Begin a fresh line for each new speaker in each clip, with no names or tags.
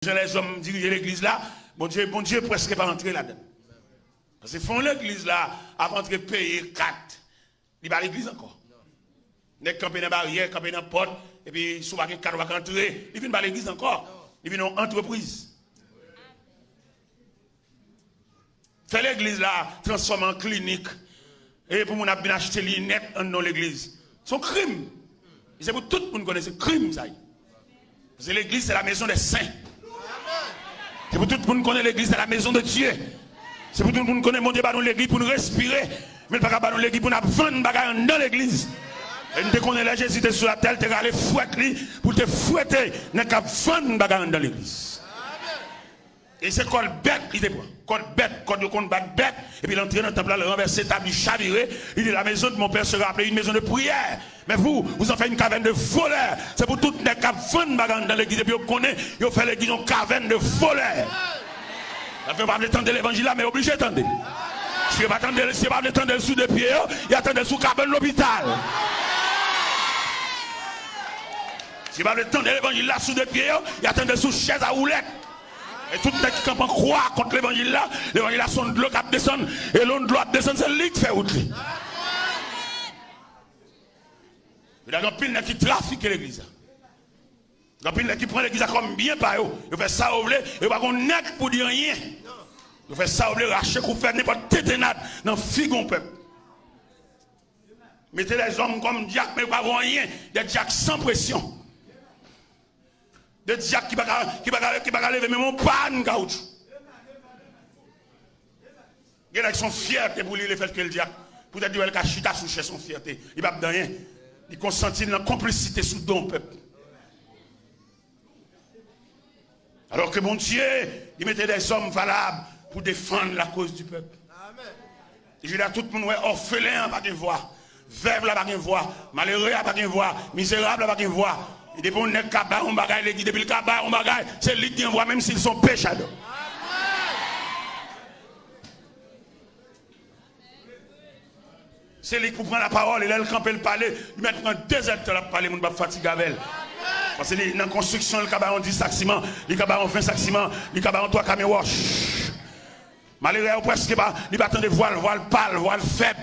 Les hommes dirigent l'église là, bon Dieu presque pas entrer là-dedans. Parce qu'ils font l'église là, avant de payer 4. Il va à l'église encore. Ils campent dans la barrière, campent dans la porte, et puis souvent il y a 4 va entrer, ils viennent à l'église encore. Ils viennent en entreprise. Fait l'église là, transforme en clinique. Et pour nous bien acheter les lunettes dans l'église. C'est un crime. C'est pour tout le monde connaît ce crime ça. Parce que l'église c'est la maison des saints. C'est pour tout le monde connaît l'église, c'est la maison de Dieu. C'est pour tout le monde connaît mon Dieu dans l'église pour nous respirer. Mais pas dans l'église pour nous vendre bagaille dans l'église. Et nous connaissons là Jésus sur la terre, tu vas aller fouetter pour te fouetter, n'a qu'à vendre bagaille dans l'église. Et c'est quoi le bête, il te prend. Quoi le bête, quoi de combat bête. Et puis l'entrée dans le temple, là, le renverser, table, chaviré. Il dit la maison de mon père sera appelée une maison de prière. Mais vous en faites une caverne de voleurs. C'est pour tout les cap vendre bagaille dans l'église. Et puis vous connaissez, vous faites l'église une caverne de voleurs. Ça fait pas attendre l'évangile là, mais obligé d'attendre. Si vous pas attendre sous des pieds, il attend sous cabane de l'hôpital. Si vous pas attendre l'évangile là sous des pieds, il attend sous chaise à roulette. Et tout le monde qui peut croire contre l'évangile là, son de l'eau qui descend, et l'eau de l'eau qui descend, c'est lui qui fait route. Il y a un pile qui trafique l'église. Il y a un pile qui prend l'église comme bien par eux. Il fait ça au blé, et pas qu'on n'est pour dire rien. Il fait ça au blé, racher, qu'on fait n'importe téténade dans le figon peuple. Mettez les hommes comme diacres, mais pas rien, des diacres sans pression. Des diacres qui va lever même un pan caoutchouc. Il y en a qui sont fiers pour lui le fait que le diacre, pour dire qu'il a chita sous son fierté. Il va pas rien. Il consentit dans la complicité sous don peuple. Alors que mon Dieu, il mettait des hommes valables pour défendre la cause du peuple. Et je dis à tout le monde, orphelin pas de voix, veuve pas de voix, malheureux pas de voix, misérable pas de voix. Et depuis qu'on est cabas, on bagaille l'église, depuis le cabas, on bagaille, c'est lui qui envoie même s'ils sont pécheurs. C'est lui qui prend la parole, et là, il campe le palais, il met dans 2 heures de parler, on va fatiguer avec elle. Parce que dans la construction, le cabas, on 10 sacs ciment, le cabas, on 20 sacs ciment, le cabas, on 3 caméras. Malheureux, presque pas, il va attendre voile pâle, voile faible.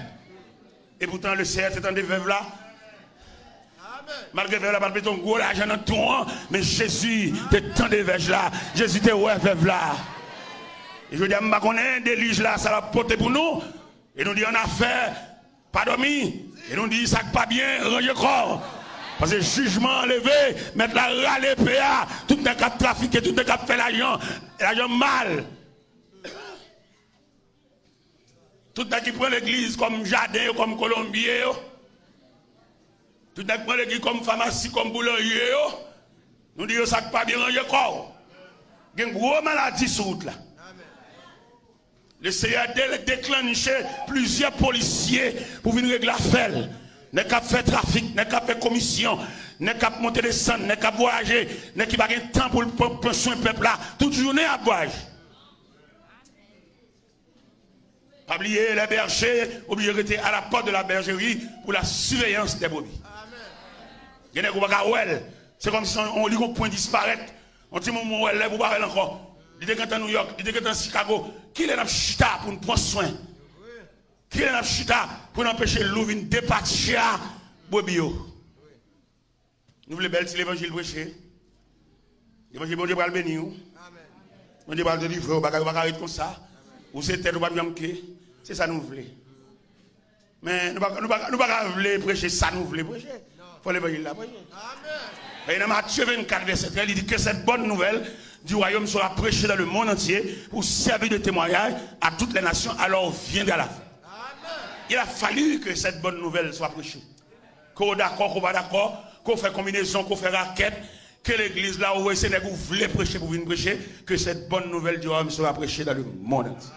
Et pourtant, le CR, c'est un des veuves là. Malgré que la pas ton gros l'argent dans tout, mais Jésus, t'es tant de veuves là. Jésus, t'es ouais, veuve là. Et je dis, je ne connais des liges là, ça va porter pour nous. Et nous dit, on a fait, pas dormi. Et nous dit, ça pas bien, ranger corps. Parce que le jugement enlevé, mettre la râle PA, tout le monde qui trafiqué, tout le monde qui fait l'argent mal. Tout le monde qui prend l'église comme jardin, comme colombier. Tout le monde qui prend l'église comme pharmacie, comme boulanger. Nous disons ça pas bien ranger corps. Il y a une grosse maladie sur route là. Le CAD a déclenché plusieurs policiers pour venir régler l'affaire. N'est qu'à faire trafic, n'est qu'à faire commission, n'est qu'à monter des centres, n'est qu'à voyager, n'est qu'à pas de temps pour prendre soin du peuple là. Toute journée à voyager. Pas oublier les bergers, obligés de rester à la porte de la bergerie pour la surveillance des brebis. Il y a des gens c'est comme si on lit un point disparaître. On dit mon elle vous parlez encore. Il était à New York, il était à Chicago. Qui est dans chita pour nous prendre soin? Qui est dans chita pour nous empêcher l'ouvre de dépatcher brebis? Nous voulons belle si l'évangile prêché. L'évangile bon Dieu va le bénir. Bon Dieu va le délivrer, on va arrêter comme ça. Ou c'est tête ou pas bien clé. C'est ça nous voulons. Mais nous ne pouvons pas prêcher ça nous voulons prêcher. Il faut l'évangile là prêcher. Et dans Matthieu 24, verset 13, il dit que cette bonne nouvelle du royaume sera prêchée dans le monde entier pour servir de témoignage à toutes les nations, alors viendra la fin. Il a fallu que cette bonne nouvelle soit prêchée. Qu'on d'accord, qu'on va d'accord, qu'on fait combinaison, qu'on fait raquette, que l'église là où vous voulez prêcher pour venir prêcher, que cette bonne nouvelle du royaume sera prêchée dans le monde entier.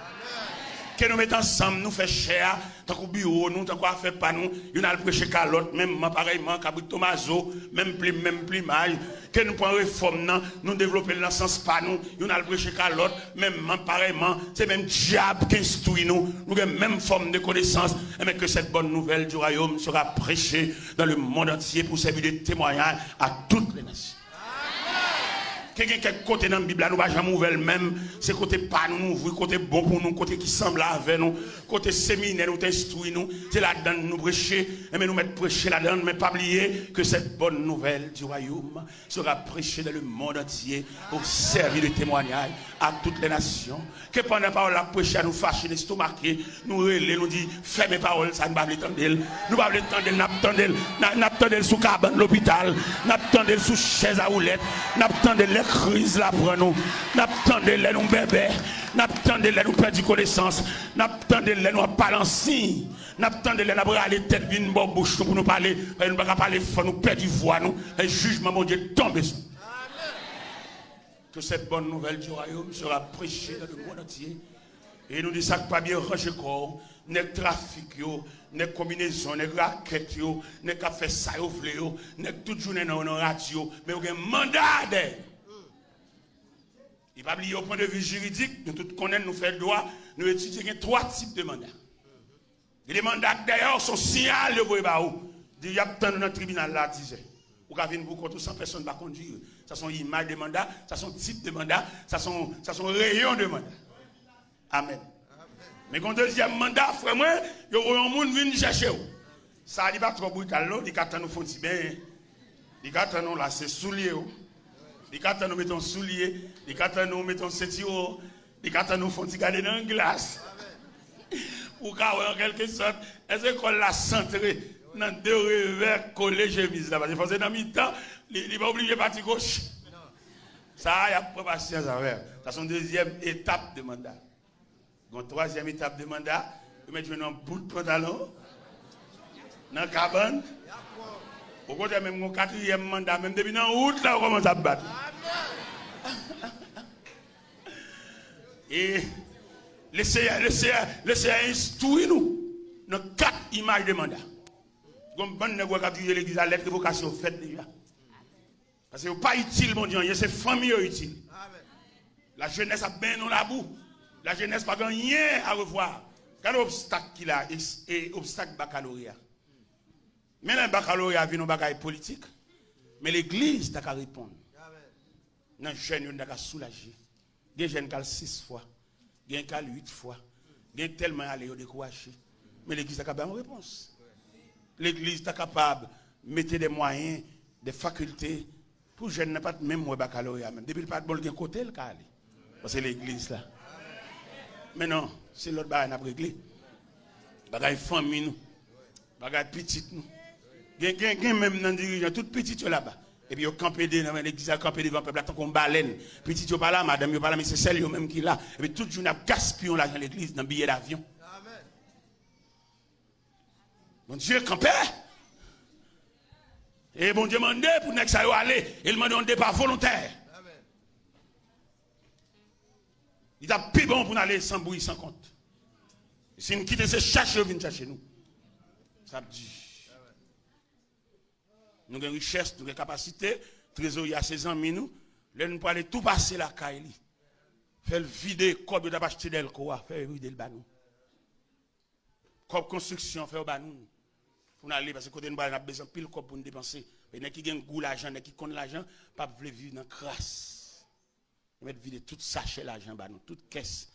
Que nous mettons ensemble, nous faisons cher, tant qu'au bureau, nous, tant qu'on a fait pas nous, il y a le prêcher qu'à l'autre, même pareillement, Cabri Tomaso, même plumage, que nous prenons réforme, nous développons dans le sens pas nous, il y a le prêcher qu'à l'autre, même pareillement, c'est même diable qui instruit nous, nous avons même forme de connaissance, mais que cette bonne nouvelle du royaume sera prêchée dans le monde entier pour servir de témoignage à toutes les nations. Quelques côtés dans la Bible, nous ne pouvons jamais ouvrir même. C'est côté pas nous, côté bon pour nous, côté qui semble avec nous, côté séminaire, nous instruire nous. C'est là-dedans nous prêcher, mais nous mettre prêcher là-dedans, mais pas oublier que cette bonne nouvelle du royaume sera prêchée dans le monde entier pour servir de témoignage à toutes les nations. Que pendant la parole la prêcher à nous fâcher, nous stomaquer, nous relais, nous dit, fais mes paroles, ça ne va pas l'entendre. Nous ne va pas l'entendre, n'attendons sous cabane l'hôpital, n'attendons sous chaise à roulette, n'attendons les crises là pour nous, n'attendons les nous bébés, n'attendons les nous perdre connaissance, n'attendons les nous balancer, n'attendons les nous aller tête d'une bonne bouche pour nous parler, nous ne pouvons pas parler, nous perdre voix, nous, le jugement, mon Dieu, tombe sur nous. Que cette bonne nouvelle du royaume sera prêchée dans le monde entier. Et nous disons ça pas bien ranger corps, n'est trafic, n'est combinaison, n'est raquette, n'est café ça, n'est toute journée dans la radio, mais il y a un mandat d'aide. Il va oublier au point de vue juridique, nous tous connaissons, nous faisons droit, nous étudions 3 types de mandats. Et les mandats d'ailleurs sont signalés de Boébaou. Il y a dans le tribunal là, disait. Ou quand venir pour contre 100 personnes va conduire. Ça sont images de mandat, ça sont types de mandat, ça sont rayons de mandat. Amen. Mais quand deuxième mandat, frère, moi, il y a un monde qui vient chercher. Ça n'est pas trop brutal, il y a nous font bien. Il y a nous là, c'est soulier. Il y a nous mettons soulier, il y a nous mettons ceinture, il y a nous font garder dans la glace. Ou en quelque sorte, est-ce qu'on l'a centré dans 2 revers collés chemise là? Parce que dans mi-temps, il n'est pas obligé de partir gauche. Ça, il n'y a pas patience à faire. Ça, c'est une deuxième étape de mandat. Une troisième étape de mandat, vous mettez un bout de pantalon dans la cabane. Au côté même mon 4e mandat, même depuis dans août, là, on commence à battre. Et laissez instruire nous dans 4 images de mandat. Comme bonne négociation de l'église à lettre de vocation faite déjà. Parce que ce n'est pas utile, mon Dieu, c'est famille utile. La jeunesse a bien dans la boue. La jeunesse n'a pas rien à revoir. Quel obstacle qu'il a, et obstacle baccalauréat. Mais le baccalauréat vient dans bagaille politique. Mais l'église n'a qu'à répondre. Les jeunes n'a qu'à soulager. Les jeunes qui ont 6 fois. Les jeunes qui ont 8 fois. Les jeunes tellement allés au décourager. Mais l'église n'a qu'à faire une réponse. L'église est capable de mettre des moyens, des facultés. Pour les jeunes, pas même moi baccalauréat. Depuis le pas de bon côté, le cas. Parce que l'église là. Mais non, c'est l'autre bagaille n'a réglé. Bagaille famille nous. Bagaille petite nous. Gen même dans dirigeant toute petite là-bas. Et puis, ils campé dans l'église, ils campé devant le peuple, tant qu'on baleine. Petit, ils pas là, madame, ils pas là, mais c'est celle même qui est là. Et puis, toute journée, ils gaspillent l'argent de l'église dans le billet d'avion. Amen. Mon Dieu, campé. Et bon Dieu m'a demandé pour que ça aller. Il m'a demandé par volontaire. Amen. Il a plus bon pour aller sans bruit, sans compte. Si nous quittons ces chercheurs, ils viennent chercher nous. Ça dit. Nous avons une richesse, nous avons une capacité, trésorier à ses amis, nous pouvons aller tout passer la caille. Faire vider, comme nous avons acheté d'elle, faire vider le banou. Comme construction, faire le banou. Pour nous aller, parce que quand nous avons besoin de pile pour nous dépenser. Mais nous qui avons goût l'argent, nous qui comptent l'argent, pas voulez vivre dans la crasse. Nous mettons vider tout sachet l'argent, banou, toute caisse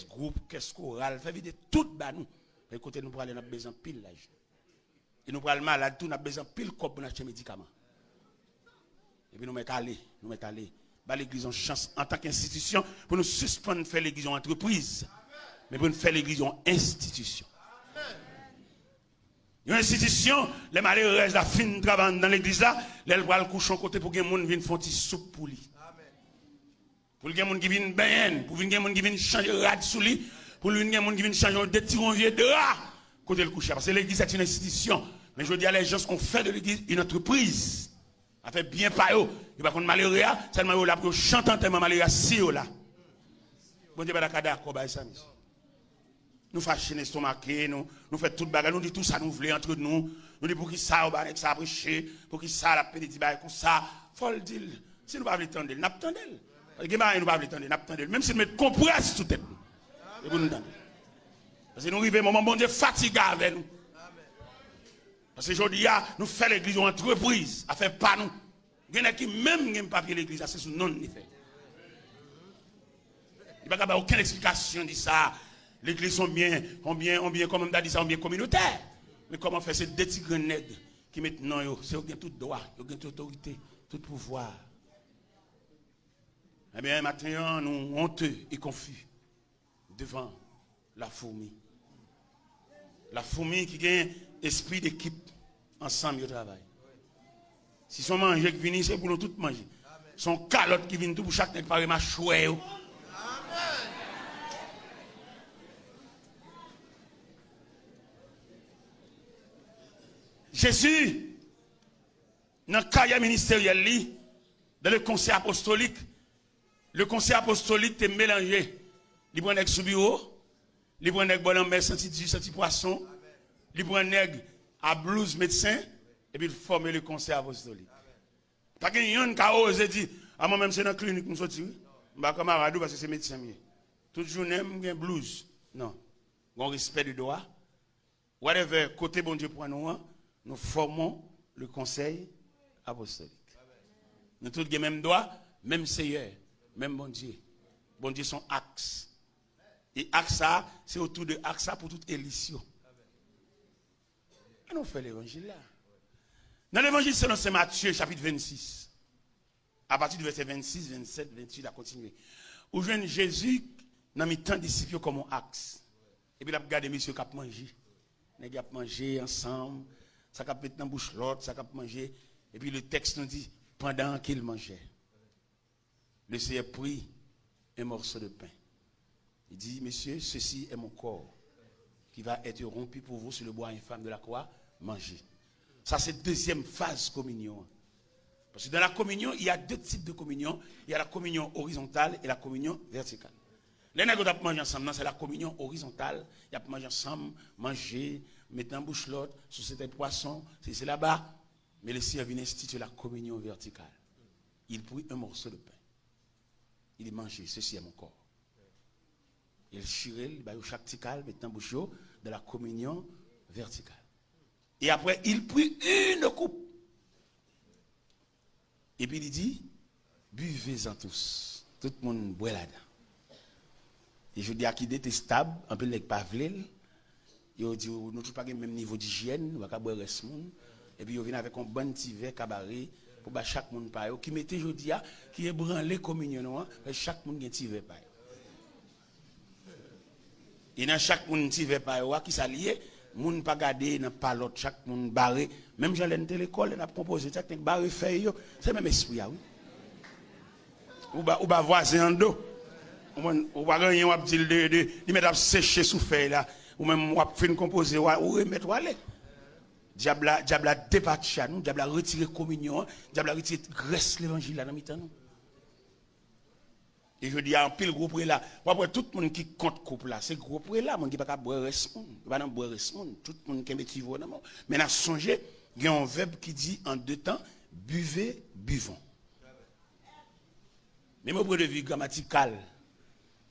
groupe, caisse chorale, faire vider tout banou. Mais côté nous pour aller, nous avons besoin de pile l'argent. Et nous prenons le malade, nous avons besoin de pile pour acheter des médicaments. Et puis nous mettons aller. L'église en chance en tant qu'institution pour nous suspendre de faire l'église en entreprise. Mais pour nous faire l'église en institution. Une institution, les malheureux restent la fin travail dans l'église là, les bras le couchon côté pour que les gens viennent faire une soupe pour lui. Pour que les gens qui viennent bien, pour que les gens qui viennent changer de rad sous lui, pour que les gens qui viennent changer de tiron vieux de rad. Côté le coucher. Parce que l'église est une institution. Mais je dis à les gens qu'on fait de l'église une entreprise. On fait bien par eux. Il va contre malheureux, seulement là pour chanter tellement malheureux si là. Bon Dieu, d'accord, ça. Nous fâchons l'estomac, nous faisons tout le bagage, nous disons tout ça, nous voulons entre nous. Nous disons pour qui ça, ça a prêché, pour qui ça, la petite bague comme ça. Faut le dire. Si nous ne pouvons pas l'attendre, nous n'attendons. Nous ne pouvons pas l'attendre, même si nous mettons compresse sous tête. Et vous nous entendez. Parce que nous arrivons à un moment, bon Dieu, fatigué avec nous. Parce que aujourd'hui, nous faisons l'église en entreprise, à faire pas nous. Il y en a qui même un papier l'église, c'est sous non de fait. Il n'y a pas aucune explication de ça. L'église sont bien, comme on a dit ça, on bien communautaire. Mais comment faire ces deux petits grenades qui maintenant, c'est tout droit, toute autorité, tout pouvoir. Eh bien, maintenant, nous honteux et confus devant la fourmi. La fourmi qui a un esprit d'équipe ensemble au travail. Si son manger qui vient, c'est pour nous tous manger. Son calotte qui vient tout pour chaque nègre par ma chouette. Jésus, dans le carrière ministériel, dans le conseil apostolique est mélangé. Il prend un nègre sous bureau, il prend un nègre bon en mer, senti poisson, il prend un nègre à blouse médecin, et puis il forme le conseil apostolique. Pas qu'il y a un qui a osé dire, à moi-même c'est dans la clinique, je suis comme camarade parce que c'est médecin. Toute journée, je suis blouse. Non. On respect du droit. Whatever, côté bon Dieu pour nous formons le conseil apostolique. Nous tous les mêmes droits, même Seigneur, même bon Dieu. Bon Dieu, son axe. Et axe, c'est autour de axe pour toute élision. Et nous faisons l'évangile là. Dans l'évangile selon Saint Matthieu, chapitre 26, à partir du verset 26, 27, 28, à continuer. Où jeune Jésus, dans mes temps disciples comme un axe. Et puis il a regardé monsieur qui a mangé. Il a mangé ensemble. Ça a mettre dans la bouche l'autre, ça a mangé. Et puis le texte nous dit, pendant qu'il mangeait, le Seigneur prit un morceau de pain. Il dit, messieurs, ceci est mon corps qui va être rompu pour vous sur le bois infâme de la croix, mangez. Ça, c'est la deuxième phase communion. Parce que dans la communion, il y a deux types de communion. Il y a la communion horizontale et la communion verticale. Les nègres qui mangent ensemble, c'est la communion horizontale. Il y a manger ensemble, manger, mettre en bouche l'autre, sur cet poisson, c'est là-bas. Mais le Seigneur vient instituer la communion verticale. Il prit un morceau de pain. Il mangeait, ceci est mon corps. Il chirait, il baille chaque tical, mettant en bouche de la communion verticale. Et après, il prit une coupe. Et puis il dit, buvez-en tous. Tout le monde boit là-dedans. Et je dis à qui est détestable, un peu les pavlil, il dit, nous n'avons pas le même niveau d'hygiène, nous n'avons pas boire reste monde. Et puis il vient avec un bon petit verre cabaret pour chaque monde par qui mettait je dis qui est branlé communion, chaque monde a un petit verre par. Et dans chaque monde petit verre par qui s'allié, monde pas garder dans pas l'autre, chaque monde barré, même j'allais dans l'école, on a proposé chaque monde barré feuille, c'est même esprit oui. Ou ba voisin en dos. Ou va gagner ou dit de mettre sécher sous feuille là ou même ou fin composer ou remettre aller. Diable a débattu nous, diable a retiré communion, diable a retiré graisse l'évangile là dans mi-temps nous. Et je dis en pile groupe là, après tout le monde qui compte couple là, c'est groupe là, monde qui pas boire reste monde, pas dans boire reste monde, tout le monde qui est petit dans. Mais n'a songé, il y a un verbe qui dit en deux temps, buvez, buvons. Même au point de vue grammatical,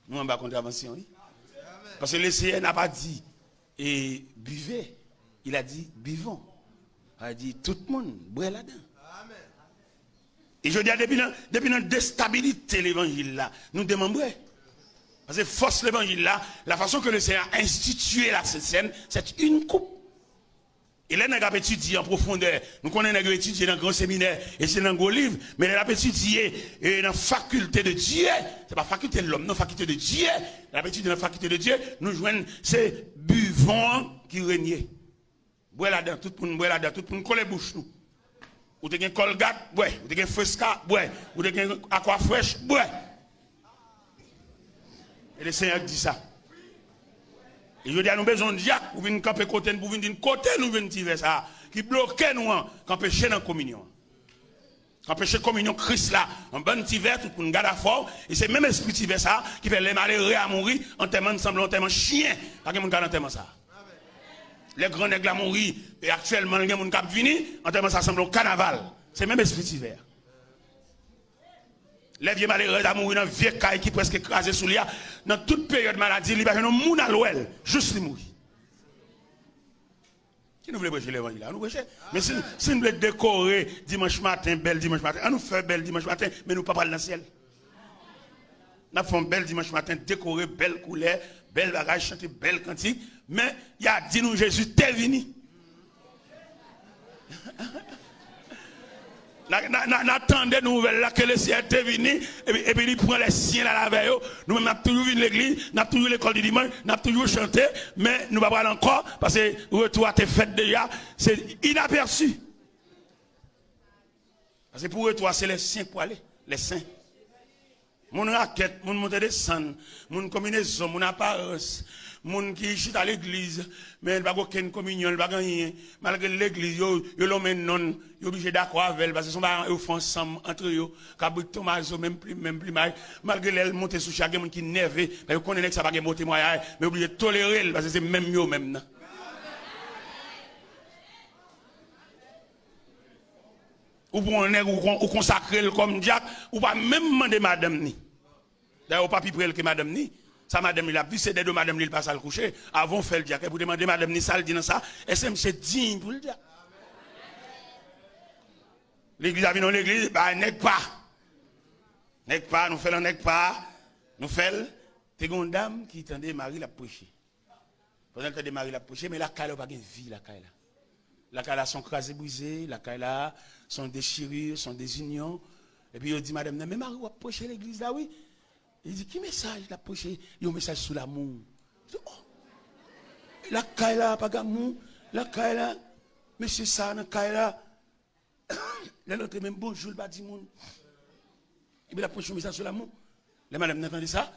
nous on va contravention oui. Parce que le Seigneur n'a pas dit et buvez. Il a dit, buvons. Il a dit, tout le monde, boit là-dedans. Et je dis, depuis notre déstabilité, l'évangile là, nous demandons. Parce que force l'évangile là, la façon que le Seigneur a institué la scène, c'est une coupe. Et là, nous avons étudié en profondeur. Nous connaissons étudié dans le grand séminaire, et c'est dans le gros livre, mais nous avons étudié dans la faculté de Dieu. Ce n'est pas la faculté de l'homme, non, la faculté de Dieu. Nous avons étudié dans la faculté de Dieu, nous joignons ces buvons qui régnent. Bois là-dedans, tout le monde boit là-dedans, tout le monde colle les bouches nous. Ou t'es un Colgate, bois. Ou t'es un Fresca, bois. Ou t'es un Aqua Fresh, bois. Et le Seigneur dit ça. Et je dis à nous besoin de Jacques pour venir camper côté, pour venir côté nous venir tirer ça. Qui bloque nous, qu'empêcher dans la communion. Qu'empêcher la communion Christ là, un bon petit verre, tout le monde garde fort. Et c'est même esprit petit verre ça, qui fait les malheureux à mourir, en termes semble en termes chien. Pas que mon garde en termes ça. Les grands nègres à mourir, et actuellement, les gens qui sont venus, en termes ça semble au carnaval. C'est même esprit hiver. Les vieux malheureux à mourir dans vieux caille qui presque écrasé sous lui. Dans toute période de maladie, il y a un monde à l'ouel, juste les mourir. Qui nous voulons prêcher l'évangile? Nous prêcher. Mais si nous voulons décorer dimanche matin, belle dimanche matin, on nous fait belle dimanche matin, mais nous ne pas parler dans le ciel. Nous faisons belle dimanche matin, décorer, belle couleur, belle bagage, chanter belle cantique, mais il a dit nous Jésus, t'es venu. N'attendez nouvelle là que le ciel est venu et puis il prend les siens à la veille. Nous même toujours vu l'église, n'a toujours l'école du dimanche, n'a toujours chanté, mais nous ne pas encore parce que le retour a été fait déjà, c'est inaperçu. Parce que pour retour c'est les siens pour aller, les saints. Mon raquette, mon montée de sang, mon combinaison, mon apparence, mon qui chute à l'église, mais il n'y a pas aucune communion, il n'y a pas rien. Malgré l'église, il l'ont mis non, il est obligé d'accord avec elle, parce que son parents ils font ensemble entre eux, Cabrit Thomas, même plus mal. Malgré elle monte sous chaque monde qui est nerveux, mais il connaît que ça va pas monter moyen, mais obligé de tolérer, parce que c'est même mieux même. Ou pour un nègre ou consacrer comme diacre, ou pas même demander madame ni. D'ailleurs, pas plus près que madame ni. Ça, madame, il a vu, c'est des deux madame, il passe à le coucher. Avant, fait le diacre. Pour demander madame ni ça, il dit dans ça. Est-ce que c'est digne pour le diacre? L'église a vu dans l'église, bah, n'est pas. N'est pas, nous faisons n'est pas. Nous faisons. C'est une dame qui tendait Marie la prêcher. Pendant qu'elle tendait Marie la prêcher, mais la caille n'a pas de vie, la caille là. La caille là sont crasées, brisées, la caille là sont déchirées, sont désunions. Et puis il dit, madame, mais Marie va prêcher l'église là, oui. Il dit, qui message la prêcher? Il y a un message sur l'amour. Oh, la caille là, pas d'amour. La caille là, monsieur ça, la caille là. L'autre même bonjour, le bâti monde. Et puis la prêcher un message sur l'amour. La madame n'a entendu ça.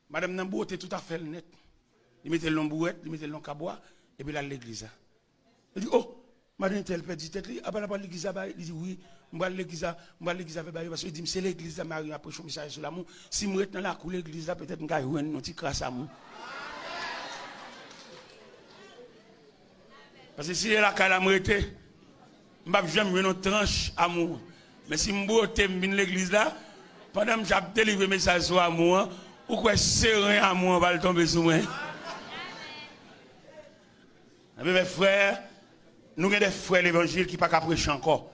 Madame n'a pas tout à fait net. Il mettait le long bouette, il mettait le long cabois, et puis là, l'église. Il dit, oh, madame tel père dit, après la l'église, il dit, oui. Je vais à l'église parce qu'il dit c'est l'église de Marie après un message sur l'amour. Si je suis dans la cour l'église peut-être que je vais avoir un petit crasse amour. Parce que si la cala me rete, je ne vais jamais une tranche amour. Mais si je suis dans l'église là, pendant que j'ai délivré un message sur l'amour, ou quoi serein amour va tomber sur moi. Mes frères, nous avons des frères l'évangile qui ne sont pas prêcher encore.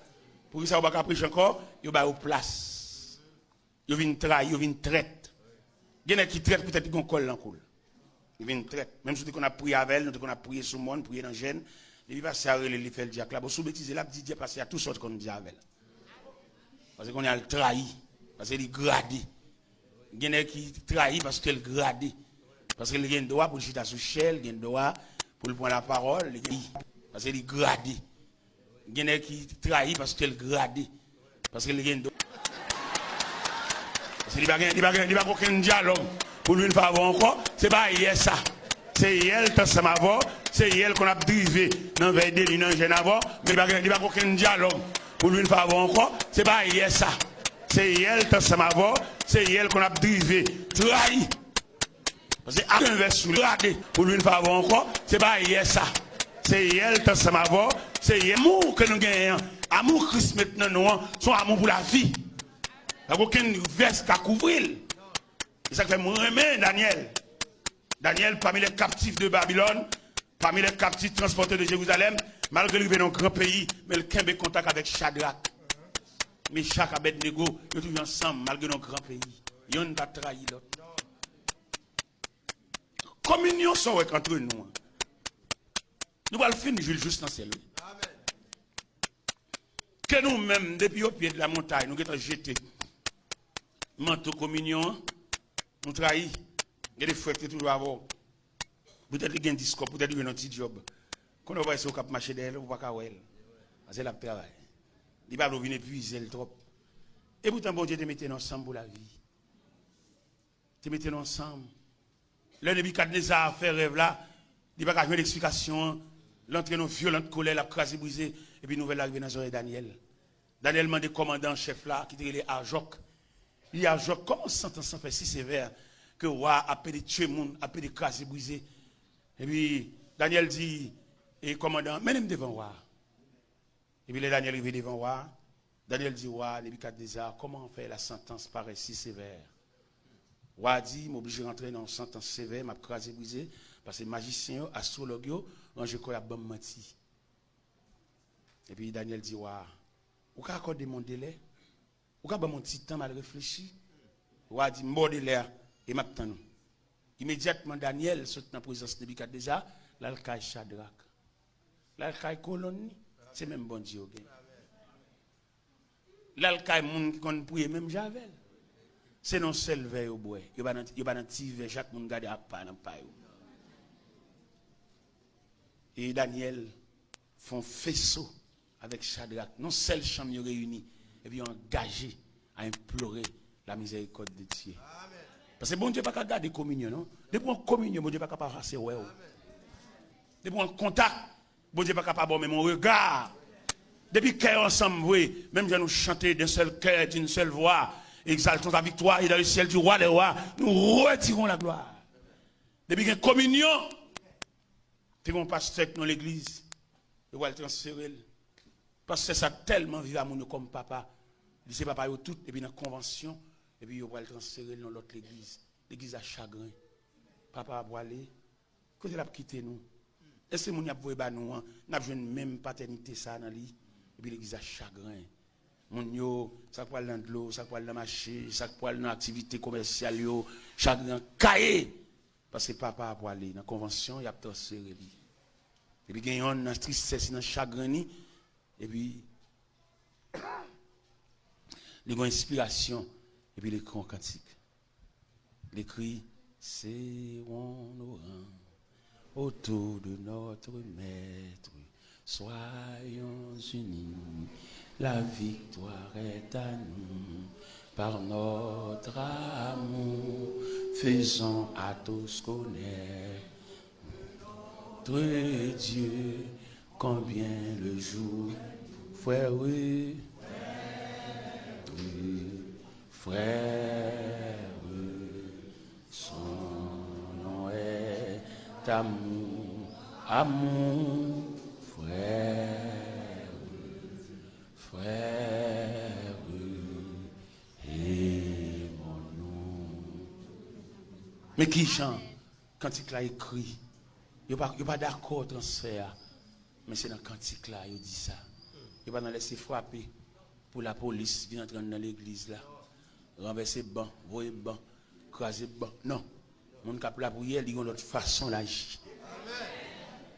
Pour que ça ne va pas prêcher encore, il va au place. Il vient trahir, il vient traite. Il y en a qui traitent peut-être qu'on colle dans le il vient traite. Même si on a prié avec elle, nous avons prié sur le monde, prié dans le gène, il va se faire le fait le diacre. Là, sous bêtise, là, dit parce qu'il y a toutes sortes qu'on dit avec elle. Parce qu'on a le trahi, parce qu'il est gradé. Il y en a qui trahit parce qu'il est gradé. Parce qu'il a un droit pour le chita sous chel, il a un droit pour le prendre la parole, parce qu'il est gradé. Il y en a qui trahit parce qu'elle gradé. Parce qu'il y a parce qu'il n'y a pas aucun dialogue. Pour lui, une fois encore, c'est pas hier ça. C'est hier, ça m'a vu. C'est hier qu'on a drivé dans le délit, dans le gène avant. Mais il n'y a pas aucun dialogue. Pour lui, une fois encore, c'est pas hier ça. C'est hier, ça m'a vu. C'est hier qu'on a drivé. Trahi. Parce que un verset sur gradé. Pour lui, une fois encore, c'est pas hier ça. C'est hier, ça m'a vu. C'est l'amour que nous gagnons. Amour Christ maintenant, nous, son amour pour la vie. Il n'y a aucun veste à couvrir. Et ça fait moi aimer Daniel. Daniel, parmi les captifs de Babylone, parmi les captifs transportés de Jérusalem, malgré lui dans un grand pays, mais le Kembe contact avec Shadrach. Mais chaque Abednego, ils sont ensemble, malgré nos grands pays. Ils n'ont pas trahi l'autre. Communion sont entre nous. Nous allons finir juste dans celle-là. Que nous-mêmes, depuis au pied de la montagne, nous avons jeté manteau communion, nous trahis. Il y a des frères qui sont toujours avant. Peut-être qu'il y a un discours, peut-être qu'il y a un petit job. Quand on voit ça au cap marché d'elle, on va pas voir. C'est la travail. Il va venir épuiser le trop. Et pourtant, bon Dieu te mettait ensemble pour la vie. Te mettait ensemble. Le Nebuchadnezzar a fait rêve là. Il n'y a pas qu'à jouer d'explication. L'entrée dans violente colère, la crase brisée. Et puis, nouvelle arrivée dans les oreilles de Daniel. Daniel m'a dit commandant chef là, qui était Arjok. Il dit Arjok, comment sentence fait si sévère que roi a pédé tuer monde, a pédé crase brisée. Et puis, Daniel dit, et commandant, menez-moi devant roi. Et puis, Daniel arrive devant roi. Daniel dit, roi, Nebuchadnezzar, comment fait la sentence paraît si sévère? Roi dit, m'oblige de rentrer dans une sentence sévère, m'a crasé brisé, parce que magicien, astrologue, je crois à bon menti. Et puis Daniel dit, waouh, ou qu'à accorder mon délai, ou qu'à mon petit temps mal réfléchi. Ou a dit, mon délai, et m'attend. Immédiatement, Daniel, saute dans la présence de Nebukadnezar, là, le caille Shadrach. Là, le caille colonne, c'est même bon Dieu. Là, le caille moun qui connaît prier même Javel. C'est non seul veille au bois. Il y a pas de petit chaque monde garde à pas dans paille. Et Daniel font faisceau avec Shadrach. Non seul chambre réunis et puis engagé à implorer la miséricorde de Dieu. Parce que bon Dieu pas qu'à garder communion, non? Depuis une communion, bon Dieu pas capable de passer ouais. Depuis un contact, bon Dieu pas capable de même un regard. Depuis qu'on ensemble, oui, même si nous chanter d'un seul cœur, d'une seule voix, exaltons ta victoire et dans le ciel du roi des rois, nous retirons la gloire. Depuis qu'il y a une communion, tu vas pasteur dans l'église, il va le transférer. Parce que ça tellement vivre à mon comme papa. Il dit papa, il tout, et puis dans la convention, et puis il va le transférer dans l'autre église. L'église a chagrin. Papa va aller, quand il a quitté nous. Est-ce que nous avons même paternité ça dans lui? Et puis l'église a chagrin. Mon yo, ça peut aller dans l'eau, ça peut aller dans le marché, ça peut aller dans l'activité commerciale, chagrin caillé. Parce que papa a aller dans la convention, il a transféré lui. Et puis il y a une tristesse, dans chagrin, et puis il y a une inspiration, et puis les cris cantiques. Les cris, c'est on nos rangs autour de notre maître. Soyons unis, la victoire est à nous, par notre amour, faisons à tous connaître notre Dieu, combien le jour, frère, oui, frère, son nom est amour, amour. Frère, frère, et mon nom. Mais qui chante quand il a écrit? Il n'y a pas d'accord transfert, mais c'est dans le cantique là, il dit ça. Il va pas laisser frapper pour la police vient entrer dans l'église là. Renverser banc, voyer banc, craser banc. Non. Mon cap la prière, il y a une autre façon d'agir.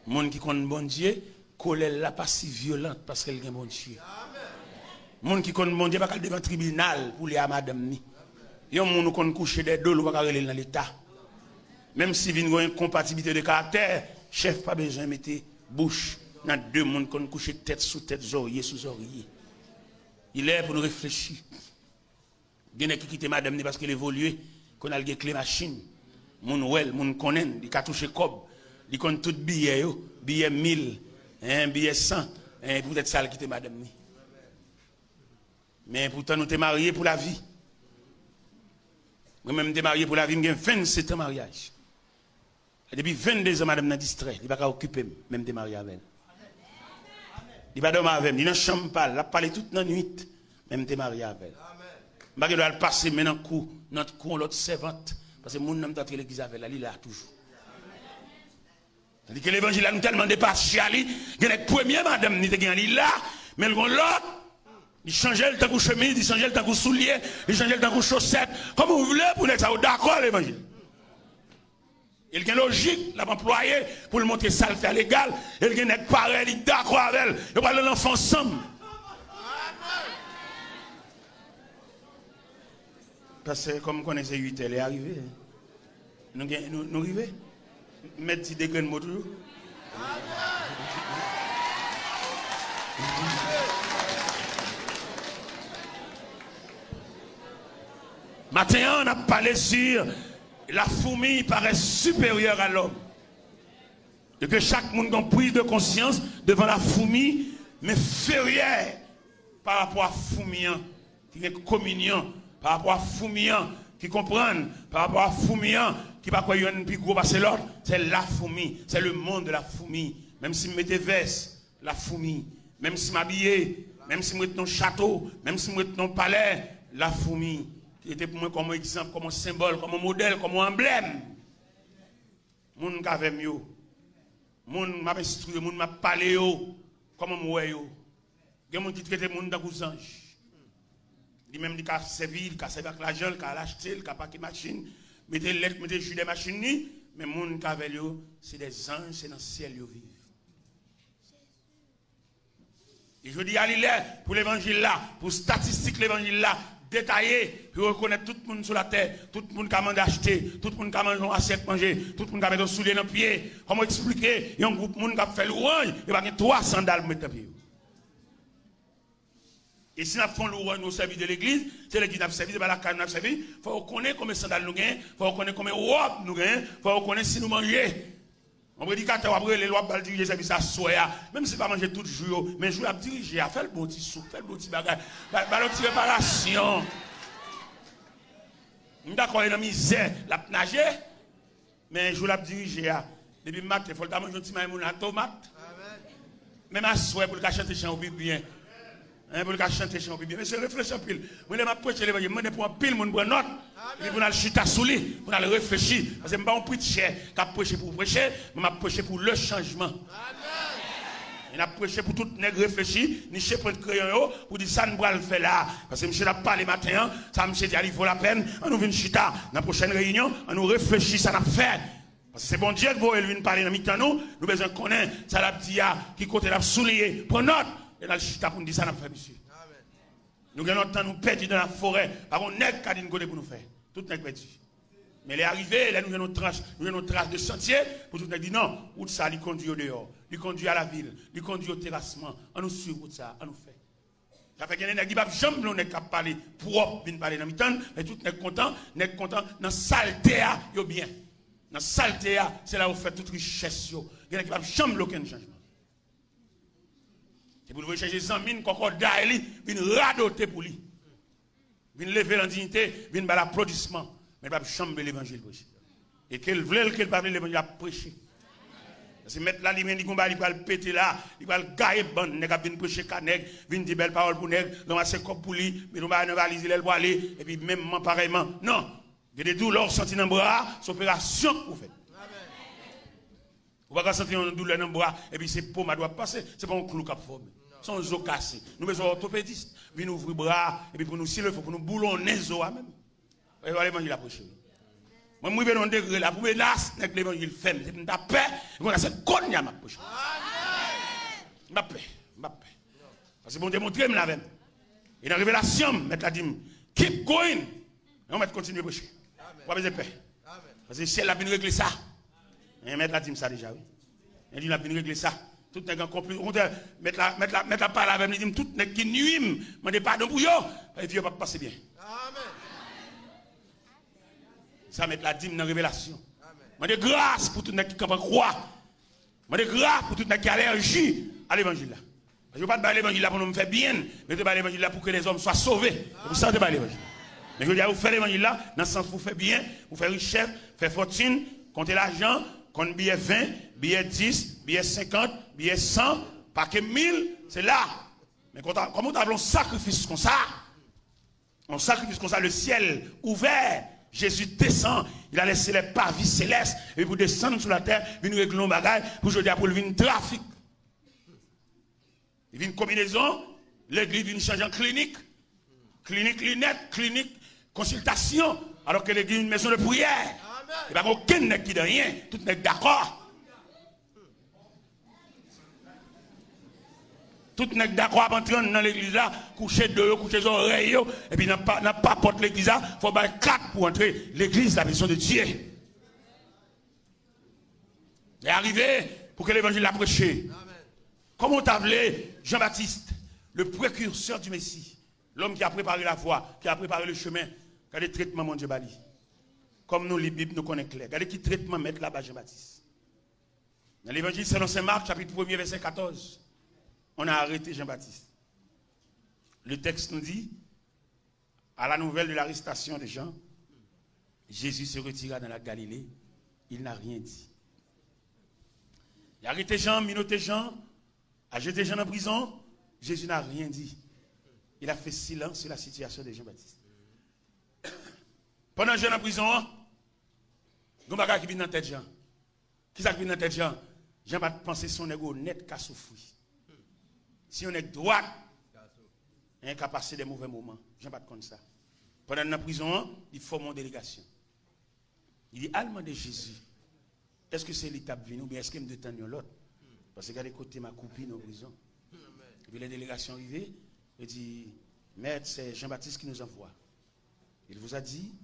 Mon qui connaît bon Dieu, colère là pas si violente parce qu'elle est bon Dieu. Mon qui connaît bon Dieu pas devant tribunal pour les à madame ni. Yon moun kon coucher des dos ou pas reler dans l'état. Même si vinn une incompatibilité de caractère, chef pas besoin mettre bouche dans deux monde kon coucher tête sous tête, oreiller sous oreiller. Il est pour nous réfléchir. Gen qui quitte madame ni parce qu'elle évolue, qu'on a le clé machine. Moun wel, moun konnen, il ka toucher cob. Il connaît tout billet yo, billet 1000, billet 100, peut-être ça qui était madame ni. Mais pourtant nous sommes mariés pour la vie. Moi-même suis marié pour la vie, j'ai 27 ans de mariage. Et depuis 22 ans madame n'a distrait, il va pas occuper même des mariés avec elle. Il va dormir avec elle, il n'a chambre pas, il a parlé toute la nuit, même des mariés avec elle. Je dois le passer maintenant notre coup, l'autre servante parce que mon nom d'entrer l'église avec elle, il est là toujours. Tandis que l'évangile a tellement dépassé, il y a la première madame qui est là, mais l'autre, il changeait le temps de chemise, il changeait le temps de soulier, il changeait le temps de chaussettes. Comme vous voulez, pour être d'accord l'évangile. Il y a une logique, l'a employé pour le montrer ça, le faire légal. Il y a une pareil, il est d'accord avec elle. Il va l'enfant ensemble. Parce que comme on connaissait 8, elle est arrivée. Nous arrivons. Mettre des degrés de mots toujours. Maintenant, on a parlé sur la fourmi paraît supérieure à l'homme. Et que chaque monde a prise de conscience devant la fourmi, mais inférieure par rapport à fourmian, qui est communion, par rapport à fourmian, qui comprennent, par rapport à fourmian, qui va croire un plus gros passer l'autre, c'est la fourmi, c'est le monde de la fourmi. Même si je mets des vestes, la fourmi. Même si je m'habille, même si je mets dans château, même si je mets dans palais, la fourmi. Qui était pour moi comme exemple, comme symbole, comme modèle, comme emblème. Moun kave mieux. Moun m'a instruit, moun m'a parlé yo, comme moi yo. Il y a des gens qui traitent les gens dans les anges. Il même dit qu'il a servi, qu'il a servi avec l'argent, qu'il a acheté, qu'il a paqué de machines, mettez les lettres, mettez les jus des machines, mais les gens qui ont avec eux, c'est des anges, c'est dans le ciel qu'ils vivent. Et je dis à l'île, pour l'évangile là, pour statistique l'évangile là, détaillé, pour reconnaître tout le monde sur la terre, tout le monde qui a mangé acheter, tout le monde qui a mangé assiette manger, tout le monde qui a mis un soulier dans le pied. Comment expliquer? Il y a un groupe de monde qui a fait l'orange, il va y avoir 3 sandales pour mettre dans le pied. Et si nous faisons l'orange au service de l'église, c'est l'église qui a servi, c'est pas la canne qui a servi, il faut reconnaître combien de sandales nous gagnons, il faut reconnaître combien de robes nous gagnons, il faut reconnaître si nous mangeons. On prédicateur après les lois pour diriger service à soya, même si pas manger tout le jour, mais je vais diriger, faire le bon petit soupe, faire le bon petit bagage, faire le petit réparation. D'accord, il y a une misère, la nager, mais je vais diriger. Depuis matin, il faut le manger un petit maïmoun à tomate. Même à souhait pour le chanter chant bien. Pour le chanter chant bien. Mais c'est réfléchir en pile. Moi, je vais prêcher l'évangile, je vais pour un pile, je vais note. Et pour aller chuter sous lui, pour aller réfléchir. Parce que je ne suis pas un prêcher qui a prêché pour prêcher, mais je prêché pour le changement. Il a prêché pour tout nègre réfléchi, ni chef pour le crayon, pour dire ça, nous allons le faire là. Parce que monsieur n'a pas les matins, ça monsieur dit, il faut la peine, on nous vient chita, dans la prochaine réunion, on nous réfléchit, ça n'a fait. Parce que c'est bon Dieu que vous venez parler dans le nous, nous besoin connaître, ça l'a dit, qui côté l'a souligné, pour note, et dans le chita pour nous dire ça n'a fait, monsieur. Nous avons temps nous perdre dans la forêt, par contre, nègre qui a dit nous pour nous faire. Tout nègre perdu. Mais les arrivés, là, nous avons nos traces de sentier, pour tout le monde dire non, où ça, il conduit au dehors, il conduit à la ville, il conduit au terrassement, on nous suit où ça, on nous fait. Ça fait qu'il y a des gens qui jamais nous n'ont parler propre, viennent parler dans le temps, mais tout n'est content, dans saleté, yo bien. Dans saleté, c'est là où on fait toute richesse. Il y a des gens qui jamais aucun changement. C'est pour vous chercher des amis, concordat, viennent radoter pour lui. Viennent lever l'indignité, viennent faire l'applaudissement. Mais pas chambre l'évangile. Et qu'elle voulait qu'elle parle de l'évangile à prêcher. Parce que mettre là, il va le péter là, il va le gailler, il va venir prêcher canègue, venir dire belle parole pour nègre, il va se comme pour lui, mais il va valiser le aller, et puis même pareillement. Non, il y a des douleurs senties dans le bras, c'est opération que vous faites. Vous ne pouvez pas sentir une douleur dans le bras, et puis c'est pour ma doit passer, c'est pas un clou qui a formé. C'est un os cassé. Nous besoin orthopédiste, venir ouvrir le bras, et puis pour nous, s'il le faut, pour nous boulonner les os même. Et voilà l'évangile à prêcher. Moi, je vais dans un degré là, pour me lasser avec l'évangile ferme. C'est une paix, et pour c'est conne à ma prêcher. Ma paix. Parce que bon Dieu montre la même. Et dans la révélation, mettre la dîme, keep going. Et on va continuer à prêcher. On va besoin de paix. Parce que si elle a bien réglé ça, et mettre la dîme ça déjà, oui. Elle a bien réglé ça. Tout n'est qu'un compris. Mettre la parole avec lui, tout n'est qui nuit, mais pardon pour eux, et puis il va pas passer bien. Ça met la dîme dans la révélation. Je de grâce pour tout le monde qui croit. Je de grâce pour tout le monde qui a allergie à l'évangile. Je ne veux pas te l'évangile pour nous faire bien, mais je veux l'évangile pour que les hommes soient sauvés. C'est pour ça que je l'évangile. Mais je veux dire, vous faites l'évangile là, dans le sens où vous faites bien, vous faites richesse, vous faites fortune, comptez l'argent, comptez billet 20, billet 10, billet 50, billet 100, paquet 1000, c'est là. Mais comment nous avons un sacrifice comme ça? Un sacrifice comme ça, le ciel ouvert. Jésus descend, il a laissé les parvis célestes, et pour descendre sur la terre, il nous régler un bagage, pour aujourd'hui, pour le trafic. Il vient une combinaison, l'église vient changer en clinique, clinique lunette, clinique consultation, alors que l'église est une maison de prière. Il n'y a aucun n'est qui de rien, tout n'est d'accord. Tout n'est d'accord à entrer dans l'église là, coucher de coucher les oreilles, et puis n'a pas porte l'église là, il faut faire 4 pour entrer. L'église, la maison de Dieu. Et arrivé pour que l'évangile l'a prêché. Comment t'as appelé Jean-Baptiste, le précurseur du Messie, l'homme qui a préparé la voie, qui a préparé le chemin, qui a des traitements, mon Dieu, Bali. Comme nous, les Bibles nous connaissent clair. Regardez qui traitement mettre là-bas Jean-Baptiste. Dans l'évangile selon Saint Marc, chapitre 1er, verset 14. On a arrêté Jean-Baptiste. Le texte nous dit, à la nouvelle de l'arrestation de Jean, Jésus se retira dans la Galilée. Il n'a rien dit. Il a arrêté Jean, minoté Jean, a jeté Jean en prison. Jésus n'a rien dit. Il a fait silence sur la situation de Jean-Baptiste. Pendant Jean en prison, il y a un bagage qui vient dans la tête de Jean. Qui ça qui vient dans la tête de Jean? Jean va penser son ego net qu'à souffrir. Si on est droit, Il a passé des mauvais moments. Jean pas comme ça. Pendant la prison, il forme une délégation. Il dit, allemand de Jésus, est-ce que c'est l'étape venue ou bien est-ce qu'il me détend l'autre? Parce que regardez côté ma copine en prison. Et puis la délégation arrivée, il dit, maître, c'est Jean-Baptiste qui nous envoie. Il vous a dit,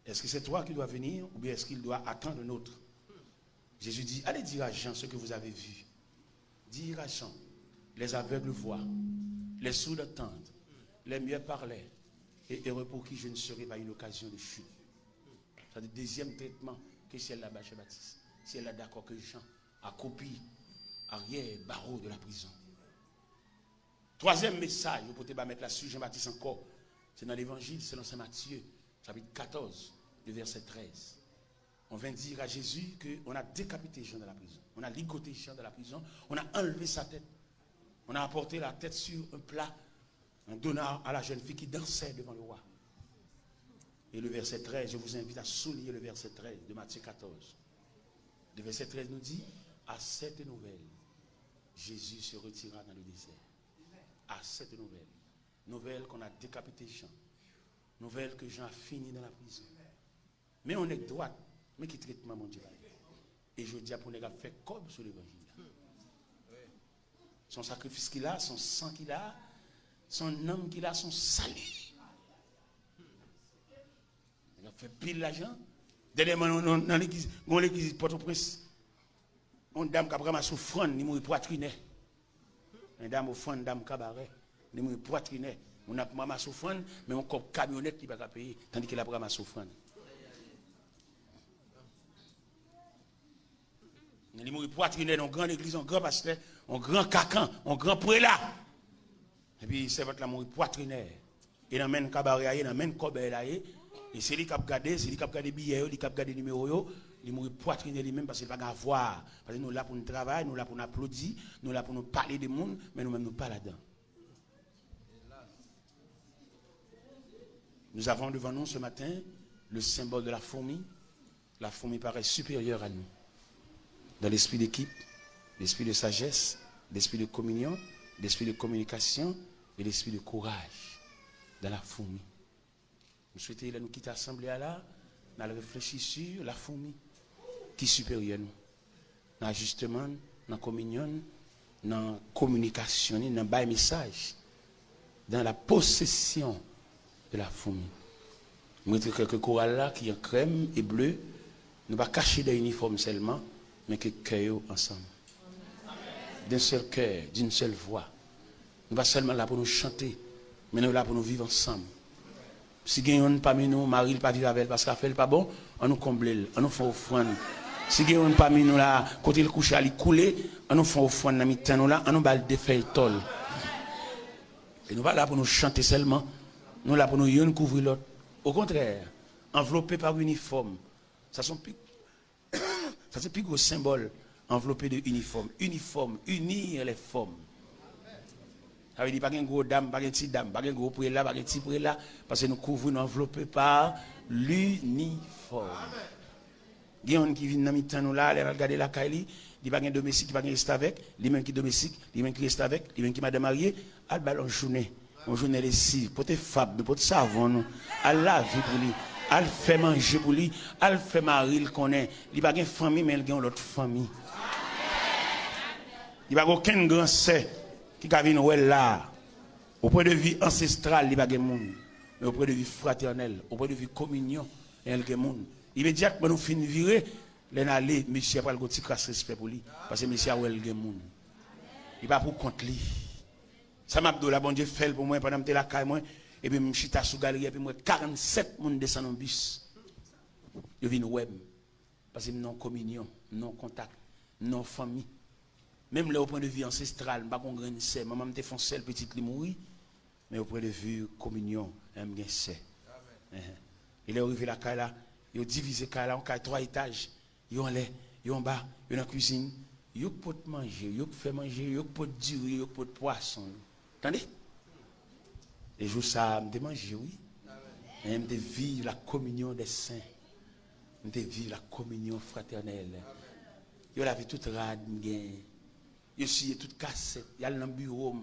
est-ce que c'est toi qui dois venir ou bien est-ce qu'il doit attendre un autre? Jésus dit, allez dire à Jean ce que vous avez vu. Dire à Jean, les aveugles voient, les sourds entendent, les muets parlaient, et heureux pour qui je ne serai pas une occasion de chute. C'est le deuxième traitement que si elle là-bas chez Baptiste. Si elle est d'accord que Jean a copié arrière barreau de la prison. Troisième message, vous pouvez mettre là-dessus Jean-Baptiste encore. C'est dans l'évangile selon Saint Matthieu, chapitre 14, le verset 13. On vient dire à Jésus qu'on a décapité Jean dans la prison. On a ligoté Jean dans la prison. On a enlevé sa tête. On a apporté la tête sur un plat, en donnant à la jeune fille qui dansait devant le roi. Et le verset 13, je vous invite à souligner le verset 13 de Matthieu 14. Le verset 13 nous dit, à cette nouvelle, Jésus se retira dans le désert. À cette nouvelle. Nouvelle qu'on a décapité Jean. Nouvelle que Jean a fini dans la prison. Mais on est droit. Mais qui traite mon Dieu. Et je dis à pour les gars, fait comme sur l'évangile. Son sacrifice qu'il a, son sang qu'il a, son âme qu'il a, son salut. Il a fait pile l'argent. Dernièrement, dans l'église Port-au-Prince, une dame qui a vraiment souffrant, il m'a poitriné. Une dame au fond, une dame cabaret, il m'a poitriné. On a vraiment souffrant, mais on a camionnette qui va pas payer, tandis qu'il a vraiment souffrant. Il m'a poitriné dans une grande église, un grand pasteur, un grand cacan, un grand prélat. Et puis, c'est votre là, m'a poitriné. Il a même cabaret, il a même cobaye là. Et c'est lui qui a regardé, c'est lui qui a regardé billets, lui qui a regardé numéro, il m'a poitriné lui-même parce qu'il n'a pas à voir. Parce que nous là pour nous travailler, nous là pour nous applaudir, nous là pour nous parler des mondes, mais nous-mêmes nous pas là-dedans. Nous avons devant nous ce matin le symbole de la fourmi. La fourmi paraît supérieure à nous. Dans l'esprit d'équipe, l'esprit de sagesse, l'esprit de communion, l'esprit de communication et l'esprit de courage dans la fourmi. Nous souhaitons nous quitter l'assemblée là, nous allons réfléchir sur la fourmi qui est supérieure à nous. Dans l'ajustement, dans la communion, dans la communication, dans le message, dans la possession de la fourmi. Nous mettons quelques chorales là qui sont crème et bleu, nous ne pas cacher des uniformes seulement, mais que cœur ensemble. D'un seul cœur, d'une seule voix. Nous ne sommes pas seulement là pour nous chanter, mais nous sommes là pour nous vivre ensemble. Si quelqu'un parmi nous, Marie ne pas vivre avec elle parce qu'elle fait pas bon, on nous comble, on nous fait offrande. Si quelqu'un parmi nous là, quand il couche à lui couler, on nous fait offrande dans mi-temps nous là, on nous bat des feuilles tol. Et nous pas là pour nous chanter seulement, nous là pour nous y couvrir l'autre. Au contraire, enveloppé par uniforme, ça sont plus ça c'est plus gros symbole enveloppé de uniforme. Uniforme, unir les formes. Ça veut dire pas qu'un gros dame, pas qu'un petit dame, pas qu'un gros prélat, pas qu'un petit prélat, parce que nous couvrons, nous enveloppés par l'uniforme. Il y a un qui vient dans le temps nous là, aller regarder la caille, il pas qu'un domestique qui va rester avec, lui même qui domestique, lui même qui reste avec, lui même qui m'a marié, à ballon journée, on journée les six, pour tes fab, pour tes savon nous, à la vie pour lui. Elle fait manger pour lui, elle fait marier le connaît. Il n'y a pas de famille, mais il y a l'autre famille. Il n'y a pas aucun grand sœur qui a vu là. Au point de vue ancestral, il n'y a pas de monde. Mais au point de vue fraternel, au point de vue communion, il y a des monde. Immédiatement, nous finissons de virer, les allées, monsieur n'a pas le petit respect pour lui. Parce que monsieur a des monde. Il n'y a pas pour compte lui. Ça m'a dit, la bon Dieu fait pour moi pendant que je suis là, moi. Et puis, je suis sous galerie, et puis, moi, 47 personnes descendent en bus. Je viens web. Parce que non communion, non contact, non famille. Même là, au point de vue ancestral, je ne sais pas qu'on gagne ça. Maman me fait seul petit qui mourit. Mais au point de vue communion, je gagne ça. Il est arrivé la caille là, il a divisé la caille là en 3 étages. Il y a lait, il y a en bas, il y a dans la cuisine. Il y a pot de manger, il y a fait manger, il y a pot de riz, il y a pot de poisson. Attendez? Et je ça, je mange, oui. Je vivre la communion des saints. Je vivre la communion fraternelle. Je la vie toute rade, je suis toute cassette. Il y a dans le bureau.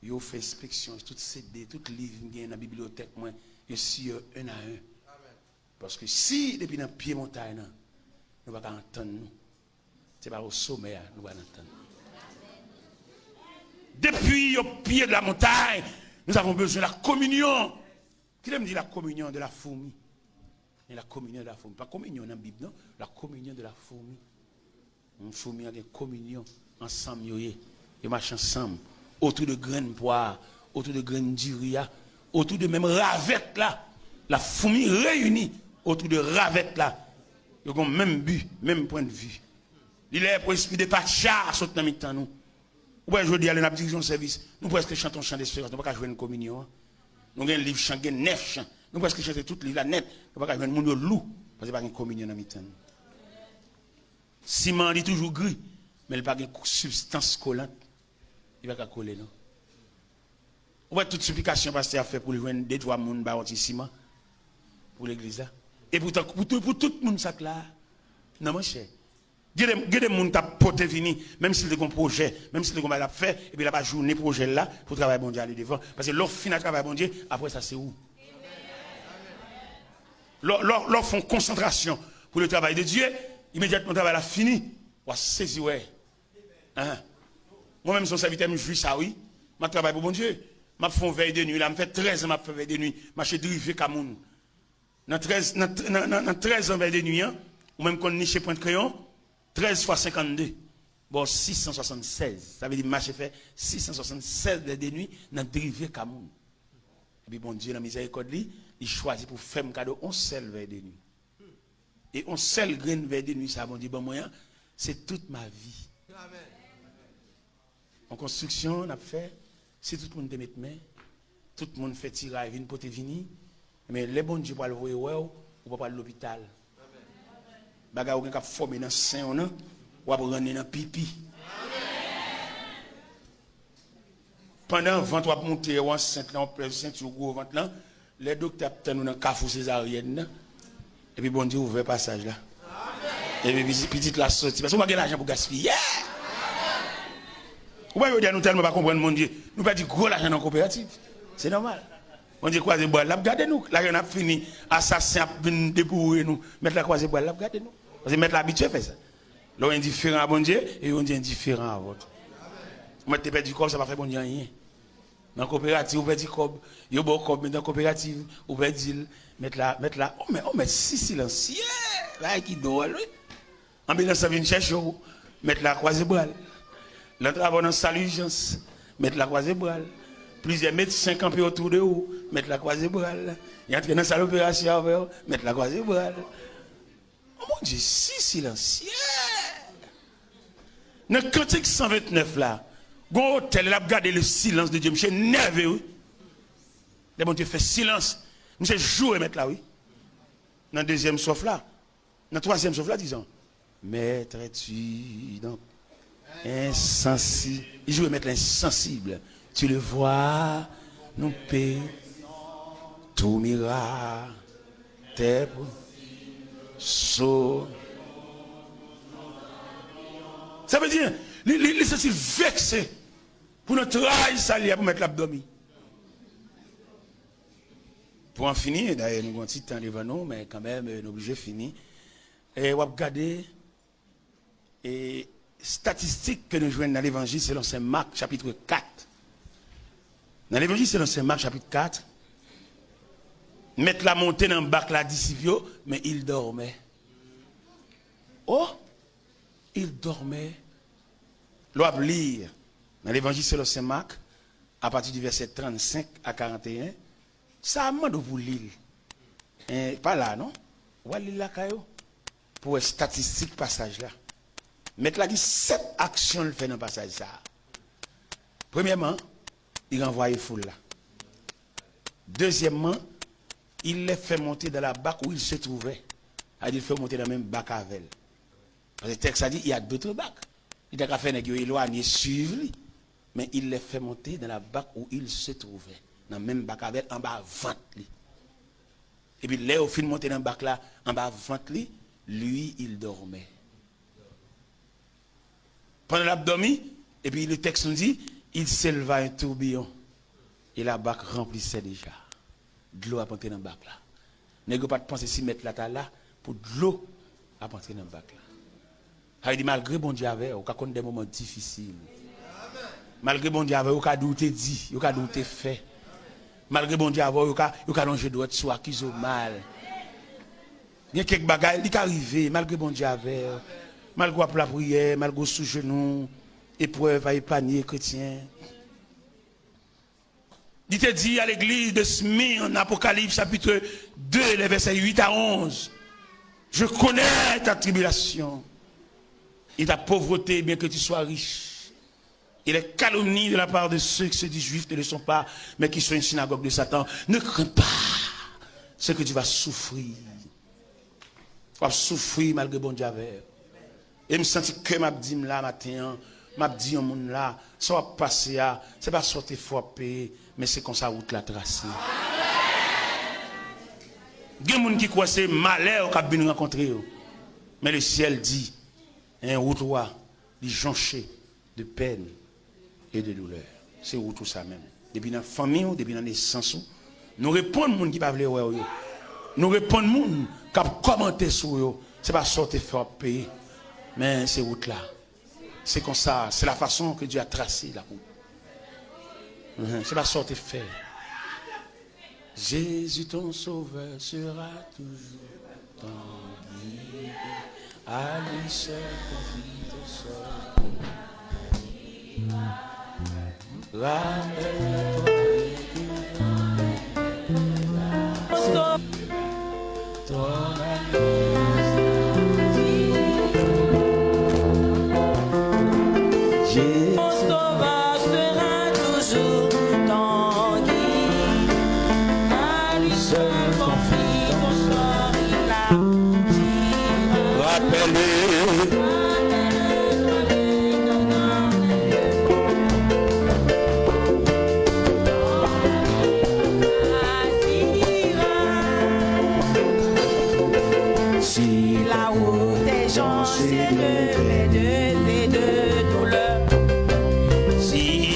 Yo fait inspection, tout CD, tout livre qui est dans la bibliothèque, moi, je suis un à un. Parce que si, depuis dans le pied montagne, nous ne pouvons pas entendre nous. Ce n'est pas au sommet, nous ne pouvons pas entendre. Depuis au pied de la montagne, nous avons besoin de la communion. Qui aime dire la communion de la fourmi? Et la communion de la fourmi. Pas communion dans la Bible, non? La communion de la fourmi. Une fourmi a une communion ensemble. Ils marchent ensemble. Autour de graines poires, autour de graines d'uria, autour de même ravette là. La fourmi réunie autour de ravette là. Ils ont même but, même point de vue. Il est pour esprit de Pacha, saute dans le nous. Ou bien je dis aller dans la direction de service. Nous presque chantons chant d'espérance. Nous ne pouvons pas jouer une communion. Nous avons un livre chant, 9 chants. Nous presque chanter tout le livre net. Nous ne pouvons pas jouer un monde loup. Parce qu'il n'y a pas une communion dans le temps. Ciment est toujours gris, mais il n'y a pas de substance collante. Il ne va pas coller, non? Ou bien toute supplication pasteur a fait pour joindre 2-3 personnes par un ciment pour l'église là. Et pourtant, pour tout le monde, ça là, non, mon cher. Il y a des gens qui ont porté fini, même s'ils ont un projet, même s'ils ont un fait, et puis il n'y a pas journée projet là pour travailler bon Dieu aller devant. Parce que l'offre finale travail bon Dieu, après ça c'est où? L'offre font concentration pour le travail de Dieu, immédiatement le travail a fini. On va saisir, ouais. Hein? Moi-même, son serviteur, je suis ça, oui. Je travaille pour bon Dieu. Je fais veille de nuit, là, je fais 13 ans, je fais veille de nuit. Je suis drivé Cameroun. Dans 13 ans veille de nuit, hein, ou même qu'on niche point de crayon, 13 fois 52. Bon, 676. Ça veut dire que je fait 676 veille de nuit dans drivé Cameroun. Et puis bon Dieu, dans la miséricorde, il choisit pour faire un cadeau, on seul veille de nuit. Et on seul grain veille de nuit, ça, bon Dieu, bon moyen, c'est toute ma vie. Amen. En construction, on a fait, si tout le monde te met main, tout le monde fait tirer, vient pour te venir, mais les bons Dieu pour le voir, ou pas à l'hôpital. Baga ou gen k'ap formé dans sein on ou ap rendre dans pipi. Pendant ventre ou monter ou enceinte là, on presse ceinture gros ventre là, les docteurs attendent nous dans cafou césarienne et puis bon Dieu ouvre passage là. Et puis petite la sortie parce qu'on pas l'argent pour gaspiller. Ou pas dire nous tellement pas comprendre mon Dieu. Nous pas dire gros l'argent dans coopérative. C'est normal. On dit croiser bois là, regardez nous. Là on a fini assassin a venir dépouiller nous. Mettre la croiser bois là, regardez nous. Parce que mettre l'habitude fait ça. Là on est indifférent à bon Dieu et on dit indifférent à votre. Vous mettez pas du corps ça va faire bon Dieu rien. Dans coopérative vous perdez corps, yo bon corps mais dans coopérative vous perdez mettre là on met si silencieux là qui dort lui. Ambulance ça vient chercher mettre la croiser bois. L'entrave dans salugeance, mettre la croisée bral. Plusieurs médecins campés autour de vous, mettre la croisée bral. Il y a dans la salle d'opération, mettre la croisée bral. Oh mon Dieu, si silencieux. Dans le cantique 129 là, bon hôtel, là, regardez le silence de Dieu, monsieur nerveux. Le bon Dieu fait silence. Monsieur joue et mettre là, oui. Dans le deuxième sauf là, dans le troisième sauf là, disons, mettrais-tu donc insensible. Il joue mettre l'insensible. Tu le vois, nous paie, tout mira, tes so. Ça veut dire, les sensibles vexés pour notre travail salier pour mettre l'abdomen. Pour en finir, d'ailleurs, nous avons un petit temps devant nous, mais quand même, nous sommes obligés de finir. Et on va regarder. Et statistiques que nous jouons dans l'évangile selon Saint Marc chapitre 4. Dans l'évangile selon Saint Marc chapitre 4, mettre la montée dans le bac la disciple, mais il dormait. Oh, il dormait. L'on va lire dans l'évangile selon Saint Marc, à partir du verset 35 à 41, ça demande pour lire. Pas là, non? Ou lire là, pour statistique passage là. Mettre là, 7 actions le fait dans le passage ça. Premièrement, il renvoie les foules là. Deuxièmement, il les fait monter dans la bac où il se trouvait. Il fait monter dans le même bac avec elle. Parce que le texte a dit, il y a d'autres bacs. Il a fait éloigner, suivre lui. Mais il les fait monter dans la bac où il se trouvait. Dans le même bac avec elle, en bas ventre lui. Et puis là, au fin de monter dans le bac là, en bas ventre lui, il dormait. Pendant l'abdomen, et puis le texte nous dit, il s'éleva un tourbillon et la bac remplissait déjà. De l'eau a monté dans le bac là. N'est-ce pas de penser si mettre la là pour de l'eau à entrer dans le bac là. Il dit malgré bon Dieu avait, on a des moments difficiles. Malgré bon Dieu avait, on a douté dit, on a douté fait. Malgré bon Dieu avait, on a longé droit sur accusé mal. Il y a quelques bagages qui arrivent malgré bon Dieu avait, malgré la prière, malgré sous genou, épreuve à épargner chrétien. Il te dit à l'église de Smyrne, Apocalypse chapitre 2, les versets 8 à 11. Je connais ta tribulation et ta pauvreté, bien que tu sois riche. Et les calomnies de la part de ceux qui se disent juifs ne le sont pas, mais qui sont une synagogue de Satan. Ne crains pas ce que tu vas souffrir. Tu vas souffrir malgré bon Dieu. Et me sentis que m'a dit là matin, m'a dit au monde là, ça va passer à, c'est pas sortir frappé, mais c'est comme ça route la tracée. Il y a des gens qui croient que c'est malheur qu'on a rencontré. Mais le ciel dit, un route est jonché de peine et de douleur. C'est tout ça même. Depuis dans la famille, depuis dans la naissance, nous répondons aux gens qui ne peuvent pas. Nous répondons aux gens qui ont commenté sur eux. Ce n'est pas sortir faire payer, mais c'est route là. C'est comme ça, c'est la façon que Dieu a tracé la route. C'est pas sortir faire. Jésus ton sauveur sera toujours ton guide. À lui seul confie ton sort. Ramène-toi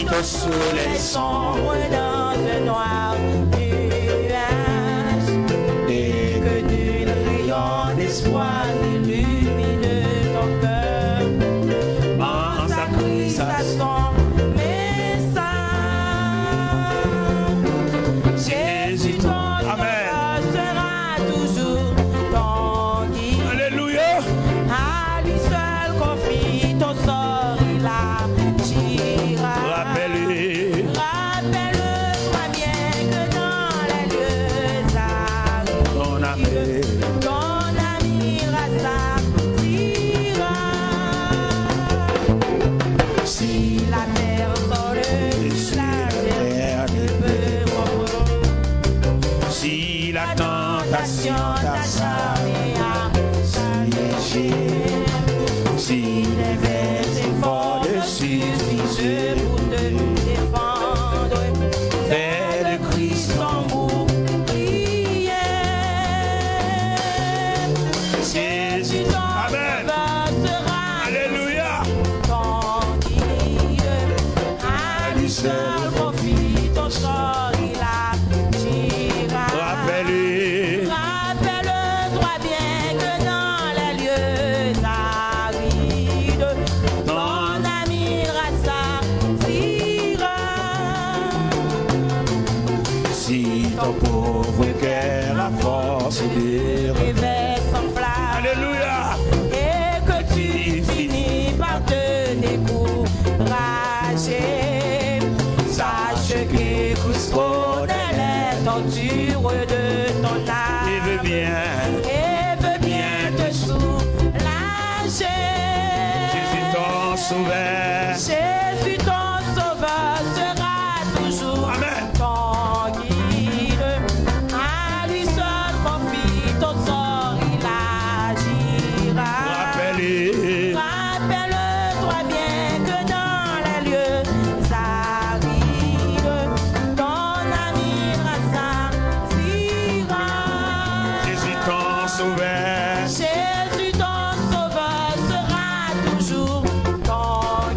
ton
soleil sombre dans le noir nuage, et que d'une rayon d'espoir illumine ton cœur, pense à Christ, à son message. Jésus ton sauveur sera toujours ton guide.
Alléluia.
À lui seul confie ton sort, il agira. Rappelle-toi bien que dans les lieux arides, ton ami rassasira. Si la personne la ne peut rompre,
Si la
tentation t'acharne à s'alléger, si les versets forts suffisent pour te défendre, fais de Christ ton bouclier. Jésus ton sauveur sera
Alléluia.
ton guide. À lui seul confie ton sort, il agira. Rappelle-toi bien que dans les lieux arides, ton ami rassasira.
Si ton pauvre cœur a force de
Réveille son flamme.
Alléluia.
Et que tu finis par te décourager, sache que Christ connaît les tortures de ton âme
Il veut bien.
et veut bien te soulager.
Jésus ton sauveur.
Jésus ton sauveur sera toujours
Amen.
ton guide. À lui seul confie ton sort, il agira. Rappelle-toi bien que dans les lieux arides, ton ami rassasira.
Jésus ton sauveur.
Jésus ton sauveur sera toujours ton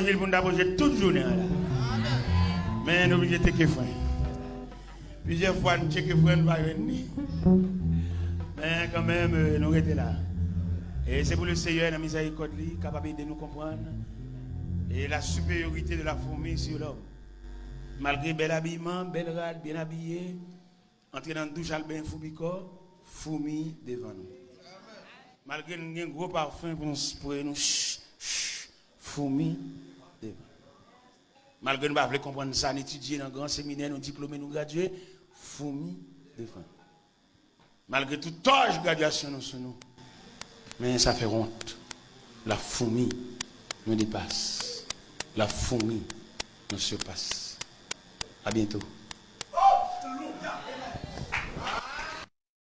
ville pour nous approcher toute journée. Mais nous oublions de checker frère. Plusieurs fois, nous checker frère, nous ne pas venir. Mais quand même, nous restons là. Et c'est pour le Seigneur, la miséricorde, capable de nous comprendre. Et la supériorité de la fourmi sur l'homme. Malgré bel habillement, belle rade, bien habillé, entrer dans le douche, albin, foubico, fourmi devant nous. Malgré nous avons un gros parfum pour nous fourmi devant nous. Malgré nous ne pouvons pas comprendre ça, nous étudier dans un grand séminaire, nous diplômés, nous gradués, fourmi devant nous. Malgré toute âge de graduation nous sur nous. Mais ça fait honte. La fourmi nous dépasse. La fourmi nous surpasse. À bientôt.